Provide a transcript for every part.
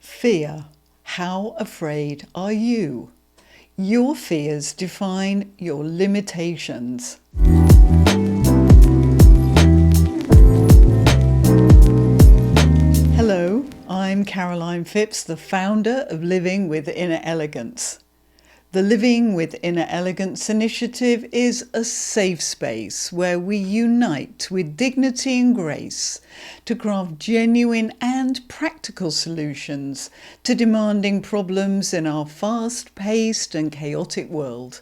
Fear. How afraid are you? Your fears define your limitations. Hello, I'm Caroline Phipps, the founder of Living with Inner Elegance. The Living with Inner Elegance initiative is a safe space where we unite with dignity and grace to craft genuine and practical solutions to demanding problems in our fast-paced and chaotic world.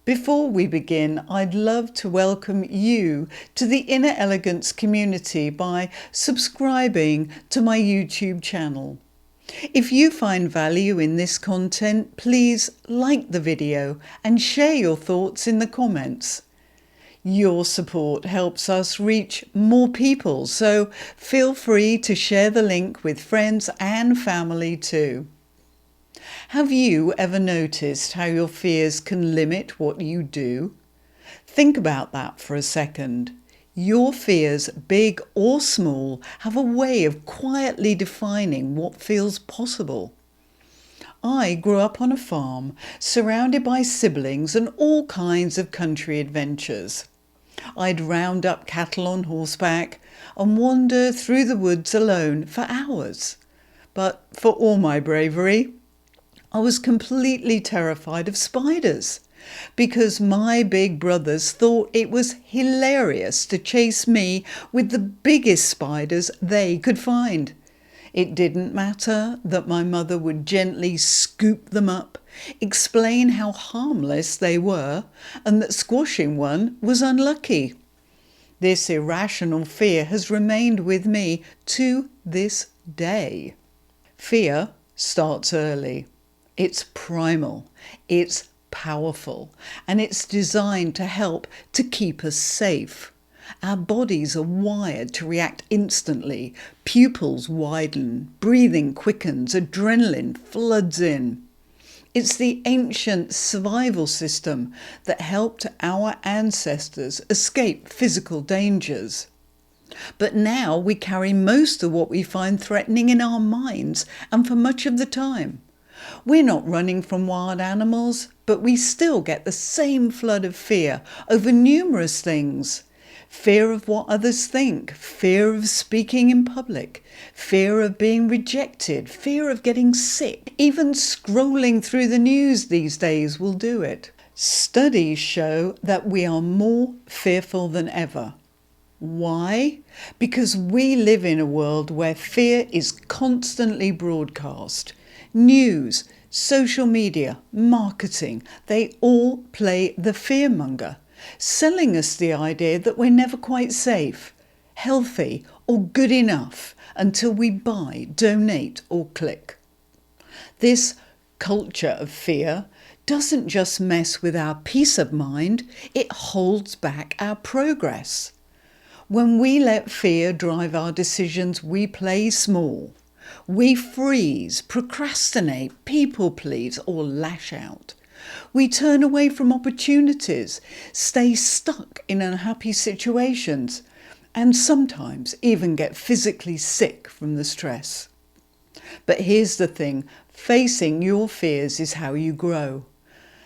Before we begin, I'd love to welcome you to the Inner Elegance community by subscribing to my YouTube channel. If you find value in this content, please like the video and share your thoughts in the comments. Your support helps us reach more people, so feel free to share the link with friends and family too. Have you ever noticed how your fears can limit what you do? Think about that for a second. Your fears, big or small, have a way of quietly defining what feels possible. I grew up on a farm, surrounded by siblings and all kinds of country adventures. I'd round up cattle on horseback and wander through the woods alone for hours. But for all my bravery, I was completely terrified of spiders, because my big brothers thought it was hilarious to chase me with the biggest spiders they could find. It didn't matter that my mother would gently scoop them up, explain how harmless they were, and that squashing one was unlucky. This irrational fear has remained with me to this day. Fear starts early. It's primal. It's powerful, and it's designed to help to keep us safe. Our bodies are wired to react instantly. Pupils widen, breathing quickens, adrenaline floods in. It's the ancient survival system that helped our ancestors escape physical dangers. But now we carry most of what we find threatening in our minds, and for much of the time. We're not running from wild animals, but we still get the same flood of fear over numerous things. Fear of what others think, fear of speaking in public, fear of being rejected, fear of getting sick. Even scrolling through the news these days will do it. Studies show that we are more fearful than ever. Why? Because we live in a world where fear is constantly broadcast. News, social media, marketing, they all play the fearmonger, selling us the idea that we're never quite safe, healthy, or good enough until we buy, donate, or click. This culture of fear doesn't just mess with our peace of mind, it holds back our progress. When we let fear drive our decisions, we play small. We freeze, procrastinate, people please, or lash out. We turn away from opportunities, stay stuck in unhappy situations, and sometimes even get physically sick from the stress. But here's the thing, facing your fears is how you grow.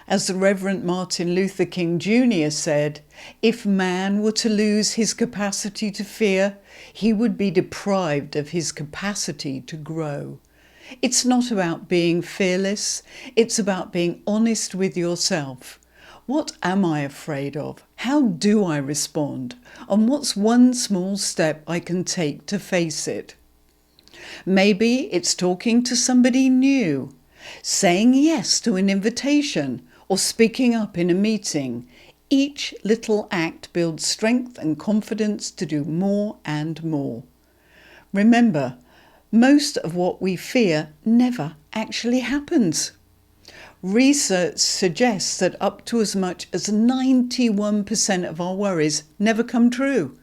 As the Reverend Martin Luther King Jr. said, if man were to lose his capacity to fear, he would be deprived of his capacity to grow. It's not about being fearless, it's about being honest with yourself. What am I afraid of? How do I respond? And what's one small step I can take to face it? Maybe it's talking to somebody new, saying yes to an invitation, or speaking up in a meeting. Each little act builds strength and confidence to do more and more. Remember, most of what we fear never actually happens. Research suggests that up to as much as 91% of our worries never come true.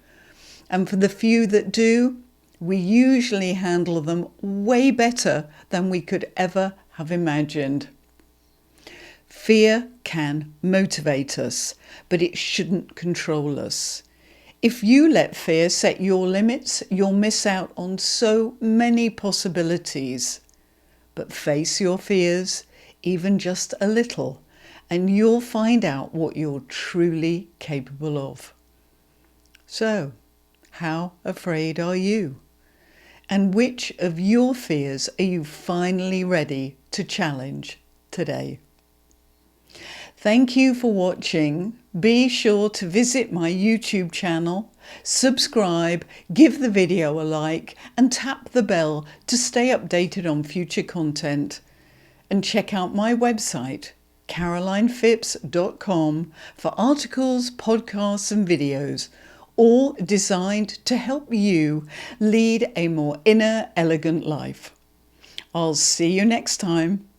And for the few that do, we usually handle them way better than we could ever have imagined. Fear can motivate us, but it shouldn't control us. If you let fear set your limits, you'll miss out on so many possibilities. But face your fears, even just a little, and you'll find out what you're truly capable of. So, how afraid are you? And which of your fears are you finally ready to challenge today? Thank you for watching. Be sure to visit my YouTube channel, subscribe, give the video a like, and tap the bell to stay updated on future content. And check out my website, carolinephips.com, for articles, podcasts, and videos, all designed to help you lead a more inner, elegant life. I'll see you next time.